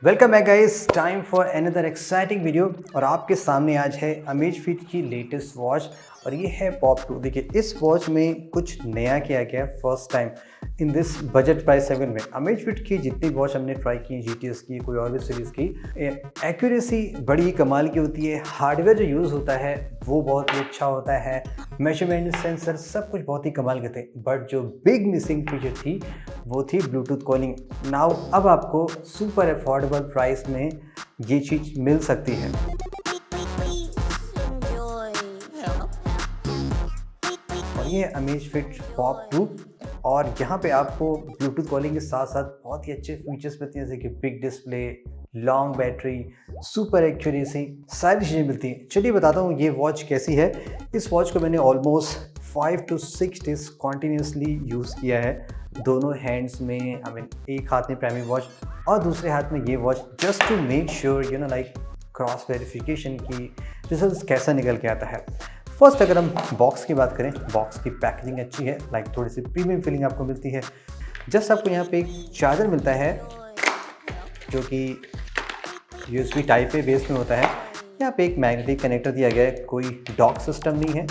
Welcome back guys, time for another exciting video. और आपके सामने आज है अमेज़फिट की लेटेस्ट वॉच और ये है पॉप 2। देखिए, इस वॉच में कुछ नया किया गया है first time in this budget price segment में। अमेज़फिट की जितनी वॉच हमने ट्राई की, जीटीएस की, कोई और भी सीरीज़ की, एक्यूरेसी बड़ी कमाल की होती है। हार्डवेयर जो यूज़ होता है वो बहुत ही अच्छा होता है। मेजरमेंट, सेंसर, सब कुछ बहुत ही कमाल के थे। बट जो बिग मिसिंग फीचर थी वो थी ब्लूटूथ कॉलिंग। नाउ अब आपको सुपर अफोर्डेबल प्राइस में ये चीज़ मिल सकती है। और ये अमेज़फिट पॉप 2 और यहाँ पे आपको ब्लूटूथ कॉलिंग के साथ साथ बहुत ही अच्छे फीचर्स मिलते हैं, जैसे कि big display, long battery, super accuracy, सारी चीज़ें मिलती हैं। चलिए बताता हूँ ये वॉच कैसी है। इस वॉच को मैंने almost 5 to 6 days continuously use किया है, दोनों हैंड्स में। एक हाथ में प्राइमरी वॉच और दूसरे हाथ में ये watch, just to make sure like cross verification की रिजल्ट कैसा निकल के आता है। फर्स्ट अगर हम बॉक्स की बात करें, बॉक्स की पैकेजिंग अच्छी है, लाइक थोड़ी सी प्रीमियम फीलिंग आपको मिलती है। जस्ट आपको यहाँ पे एक चार्जर मिलता है जो कि USB टाइप ए बेस में होता है। यहाँ पे एक मैग्नेटिक कनेक्टर दिया गया है, कोई डॉक सिस्टम नहीं है।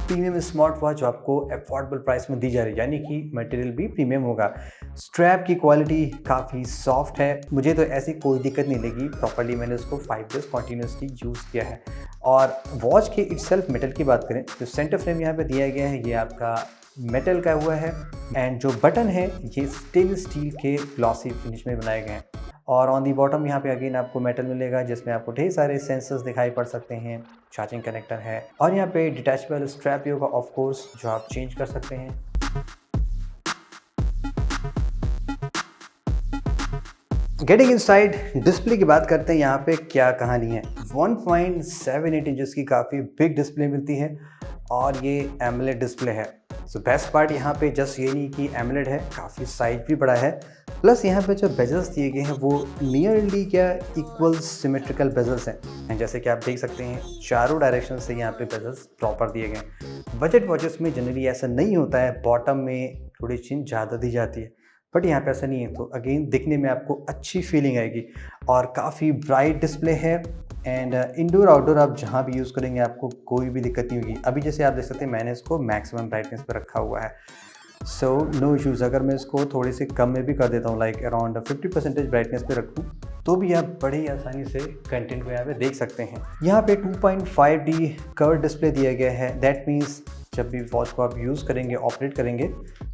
प्रीमियम स्मार्ट वॉच जो आपको अफोर्डेबल प्राइस में दी जा रही है, यानी कि मटेरियल भी प्रीमियम होगा। स्ट्रैप की क्वालिटी काफ़ी सॉफ्ट है, मुझे तो ऐसी कोई दिक्कत नहीं लगी। प्रॉपर्ली मैंने उसको 5 डेज कॉन्टीन्यूसली यूज़ किया है। और वॉच के इटसेल्फ मेटल की बात करें तो सेंटर फ्रेम यहाँ पे दिया गया है, ये आपका मेटल का हुआ है। एंड जो बटन है ये स्टेनलेस स्टील के ग्लॉसी फिनिश में बनाए गए हैं। और ऑन दी बॉटम यहाँ पे अगेन आपको मेटल मिलेगा, जिसमें आपको ढेर सारे सेंसर्स दिखाई पड़ सकते हैं। चार्जिंग कनेक्टर है और यहाँ पे डिटैचेबल स्ट्रैप भी होगा ऑफ कोर्स, जो आप चेंज कर सकते हैं। गेटिंग इनसाइड, डिस्प्ले की बात करते हैं। यहाँ पे क्या कहानी है, 1.78 इंचेस की काफ़ी बिग डिस्प्ले मिलती है और ये एमोलेड डिस्प्ले है। सो बेस्ट पार्ट यहाँ पे जस्ट ये नहीं कि एमोलेड है, काफ़ी साइज भी बड़ा है। प्लस यहाँ पे जो बेजल्स दिए गए हैं वो नियरली क्या इक्वल सिमेट्रिकल बेजल्स हैं। जैसे कि आप देख सकते हैं चारों डायरेक्शन से यहाँ पे बेजल्स प्रॉपर दिए गए हैं। बजट वॉचेस में जनरली ऐसा नहीं होता है, बॉटम में थोड़ी चिन ज़्यादा दी जाती है, बट यहाँ पे ऐसा नहीं है। तो अगेन दिखने में आपको अच्छी फीलिंग आएगी और काफ़ी ब्राइट डिस्प्ले है। एंड इंडोर आउटडोर आप जहाँ भी यूज़ करेंगे आपको कोई भी दिक्कत नहीं होगी। अभी जैसे आप देख सकते हैं मैंने इसको मैक्सिमम ब्राइटनेस पे रखा हुआ है, सो नो इश्यूज़। अगर मैं इसको थोड़ी सी कम में भी कर देता हूँ, लाइक अराउंड 50% ब्राइटनेस पे रखूँ, तो भी आप बड़ी आसानी से कंटेंट को यहाँ पे देख सकते हैं। यहाँ पे 2.5D कर्व डिस्प्ले दिया गया है। दैट मीन्स जब भी वॉच को आप यूज़ करेंगे, ऑपरेट करेंगे,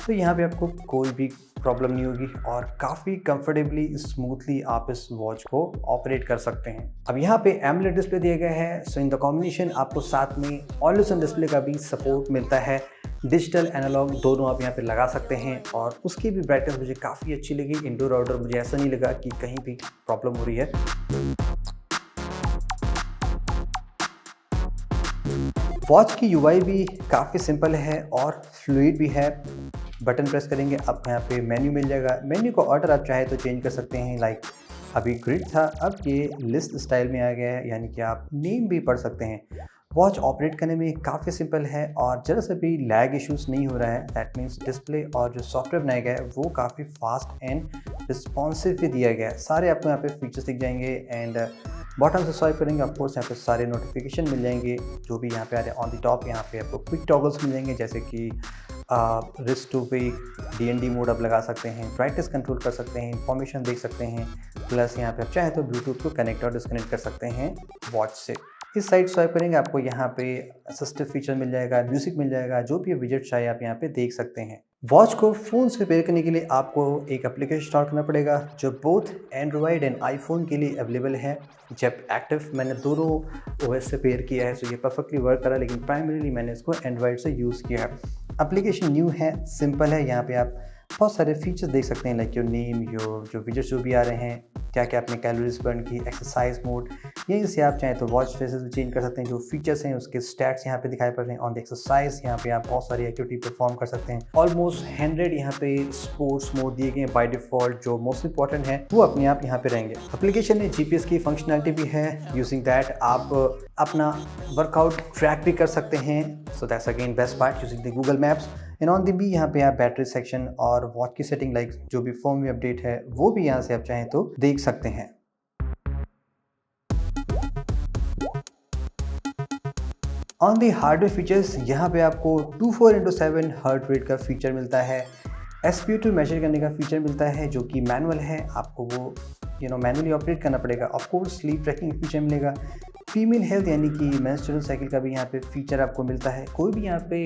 तो यहाँ पे आपको कोई भी प्रॉब्लम नहीं होगी और काफ़ी कंफर्टेबली, स्मूथली आप इस वॉच को ऑपरेट कर सकते हैं। अब यहाँ पे एमोलेड डिस्प्ले दिया गया है, सो इन द कॉम्बिनेशन आपको साथ में ऑलवेज ऑन डिस्प्ले का भी सपोर्ट मिलता है। डिजिटल एनालॉग दोनों आप यहाँ पे लगा सकते हैं और उसकी भी ब्राइटनेस मुझे काफ़ी अच्छी लगी। इंडोर आउटडोर मुझे ऐसा नहीं लगा कि कहीं भी प्रॉब्लम हो रही है। वॉच की UI भी काफ़ी सिंपल है और फ्लूइड भी है। बटन प्रेस करेंगे आप, यहाँ पे मेन्यू मिल जाएगा। मेन्यू का ऑर्डर आप चाहे तो चेंज कर सकते हैं, लाइक अभी ग्रिड था, अब ये लिस्ट स्टाइल में आ गया है, यानी कि आप नेम भी पढ़ सकते हैं। वॉच ऑपरेट करने में काफ़ी सिंपल है और जरा सा भी लैग इश्यूज नहीं हो रहा है। दैट मीन्स डिस्प्ले और जो सॉफ्टवेयर बनाया गया है वो काफ़ी फास्ट एंड रिस्पॉन्सिव भी दिया गया है। सारे आपको यहाँ पे फीचर्स दिख जाएंगे एंड बॉटम से स्वाइप करेंगे ऑफकोर्स यहाँ पे सारे नोटिफिकेशन मिल जाएंगे जो भी यहाँ पे आ रहे हैं। ऑन द टॉप यहाँ पे आपको क्विक टॉगल्स मिल जाएंगे, जैसे कि wrist to pick, DND mode आप लगा सकते हैं, ब्राइटनेस कंट्रोल कर सकते हैं, इंफॉर्मेशन देख सकते हैं। प्लस यहाँ पे आप चाहे तो ब्लूटूथ को कनेक्ट और डिस्कनेक्ट कर सकते हैं वॉच से। इस साइड स्वाइप करेंगे आपको यहाँ पे असिस्टिव फीचर मिल जाएगा, म्यूजिक मिल जाएगा, जो भी विजेट चाहे आप यहाँ पे देख सकते हैं। वॉच को फ़ोन से पेयर करने के लिए आपको एक एप्लीकेशन इंस्टॉल करना पड़ेगा जो बोथ एंड्रॉयड एंड आईफोन के लिए अवेलेबल है। जब एक्टिव मैंने दोनों OS से पेयर किया है, सो ये परफेक्टली वर्क करा, लेकिन प्राइमरीली मैंने इसको एंड्रॉयड से यूज़ किया है। एप्लीकेशन न्यू है, सिंपल है। यहाँ पे आप बहुत सारे फीचर्स देख सकते हैं, लाइक योर नेम, योर जो विजेट्स जो भी आ रहे हैं, क्या क्या आपने कैलोरीज बर्न की, एक्सरसाइज मोड। यहीं से आप चाहें तो वॉच फेसेस भी चेंज कर सकते हैं। जो फीचर्स हैं उसके स्टैट्स यहाँ पे दिखाई पड़ रहे हैं। ऑन द एक्सरसाइज यहाँ पे आप बहुत सारी एक्टिविटी परफॉर्म कर सकते हैं। ऑलमोस्ट 100 यहाँ पे स्पोर्ट्स मोड दिए गए हैं बाय डिफॉल्ट। जो मोस्ट इंपॉर्टेंट है वो अपने आप यहाँ पे रहेंगे। एप्लीकेशन में GPS की फंक्शनैलिटी भी है। यूजिंग दैट आप अपना वर्कआउट ट्रैक भी कर सकते हैं। So that's again best part using the Google maps. And on the बी यहाँ पे आप बैटरी सेक्शन और वॉच की सेटिंग लाइक जो भी फर्मवेयर अपडेट है वो भी यहाँ से आप चाहें तो देख सकते हैं। ऑन दी हार्डवेयर फीचर्स यहाँ पे आपको 24x7 हार्ट रेट का फीचर मिलता है, SpO2 मेजर करने का फीचर मिलता है जो कि मैनुअल है, आपको वो मैनुअली ऑपरेट करना पड़ेगा। Of course sleep tracking feature मिलेगा, फीमेल हेल्थ यानी कि मेंस्ट्रुअल साइकिल का भी यहाँ पे फीचर आपको मिलता है। कोई भी यहाँ पे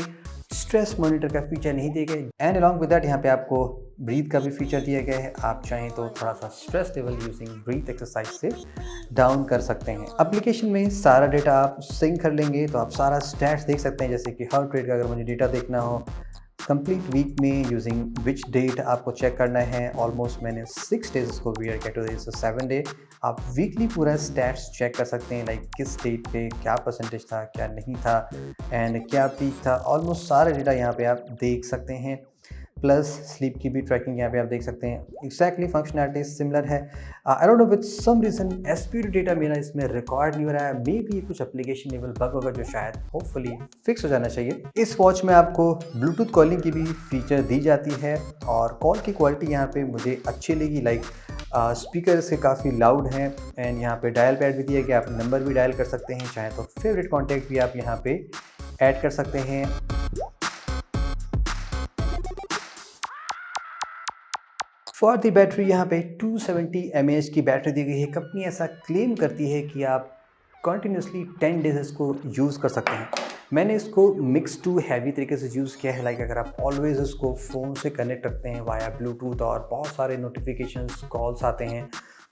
स्ट्रेस मॉनिटर का फीचर नहीं दिया गया एंड अलॉन्ग विद दैट यहाँ पे आपको ब्रीथ का भी फीचर दिया गया है। आप चाहें तो थोड़ा सा stress level using breath exercise से डाउन कर सकते हैं। एप्लीकेशन में सारा डेटा आप सिंक कर लेंगे तो आप सारा स्टैट्स देख सकते हैं, जैसे कि हार्ट रेट का अगर मुझे डेटा देखना हो, कंप्लीट वीक में यूजिंग विच डेट आपको चेक करना है। ऑलमोस्ट मैंने 6 डेज इसको वियर किया, टुडे इज 7 डे। आप वीकली पूरा स्टैट्स चेक कर सकते हैं, लाइक किस डेट पे क्या परसेंटेज था, क्या नहीं था एंड क्या पीक था। ऑलमोस्ट सारा डेटा यहाँ पे आप देख सकते हैं, प्लस स्लीप की भी ट्रैकिंग यहाँ पे आप देख सकते हैं। एक्जैक्टली फंक्शनैलिटी सिमिलर है। I don't know with some reason SpO2 data मेरा इसमें रिकॉर्ड नहीं हो रहा है। मे बी कुछ एप्लीकेशन लेवल बग होगा जो शायद होपफुली फिक्स हो जाना चाहिए। इस वॉच में आपको ब्लूटूथ कॉलिंग की भी फीचर दी जाती है और कॉल की क्वालिटी यहाँ पे मुझे अच्छी लगी, लाइक स्पीकर से काफ़ी लाउड हैं एंड यहाँ पे डायल पैड भी दिया गया, आप नंबर भी डायल कर सकते हैं, चाहे तो फेवरेट कॉन्टैक्ट भी आप यहाँ पे ऐड कर सकते हैं। फॉर दी बैटरी यहाँ पे 270 mAh की बैटरी दी गई है। कंपनी ऐसा क्लेम करती है कि आप कंटिन्यूसली 10 डेज इसको यूज़ कर सकते हैं। मैंने इसको मिक्स टू हैवी तरीके से यूज़ किया है, लाइक अगर आप ऑलवेज इसको फ़ोन से कनेक्ट रखते हैं वाया ब्लूटूथ और बहुत सारे नोटिफिकेशंस कॉल्स आते हैं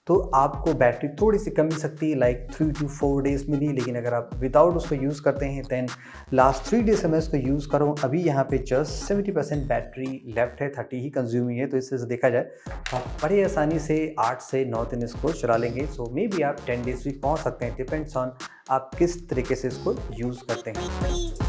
तो आपको बैटरी थोड़ी सी कम मिल सकती है, लाइक 3 to 4 डेज़ मिली। लेकिन अगर आप विदाउट उसको यूज़ करते हैं दैन लास्ट 3 डेज से मैं इसको यूज़ कर रहा हूँ। अभी यहाँ पे जस्ट 70% बैटरी लेफ्ट है, 30 ही कंज्यूम हुई है। तो इससे देखा जाए तो आप बड़ी आसानी से 8 से 9 दिन इसको चला लेंगे। सो मे बी आप 10 डेज भी पहुँच सकते हैं, डिपेंड्स ऑन आप किस तरीके से इसको यूज़ करते हैं।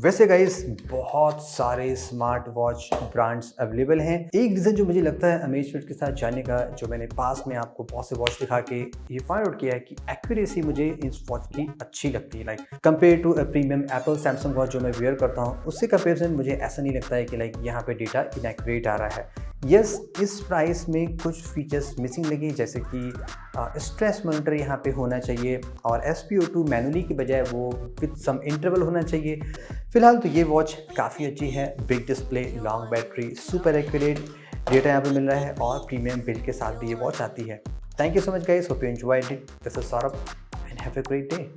वैसे गाइस बहुत सारे स्मार्ट वॉच ब्रांड्स अवेलेबल हैं। एक रीज़न जो मुझे लगता है अमेज़फिट के साथ जाने का, जो मैंने पास में आपको बहुत से वॉच दिखा के ये फाइंड आउट किया है कि एक्यूरेसी मुझे इस वॉच की अच्छी लगती है। Like compare to premium Apple Samsung watch जो मैं वेयर करता हूँ, उससे कंपेरिजन मुझे ऐसा नहीं लगता है कि लाइक यहाँ पे डेटा इनएक्यूरेट आ रहा है। यस, इस प्राइस में कुछ फीचर्स मिसिंग लगे, जैसे कि स्ट्रेस मॉनिटर यहाँ पे होना चाहिए और SpO2 मैनुअली की बजाय वो विद सम इंटरवल होना चाहिए। फिलहाल तो ये वॉच काफ़ी अच्छी है, big display, long battery, super accurate data यहाँ पे मिल रहा है और प्रीमियम बिल्ड के साथ भी ये वॉच आती है। Thank you so much guys, hope you enjoyed it. This is Saurabh and have a great day.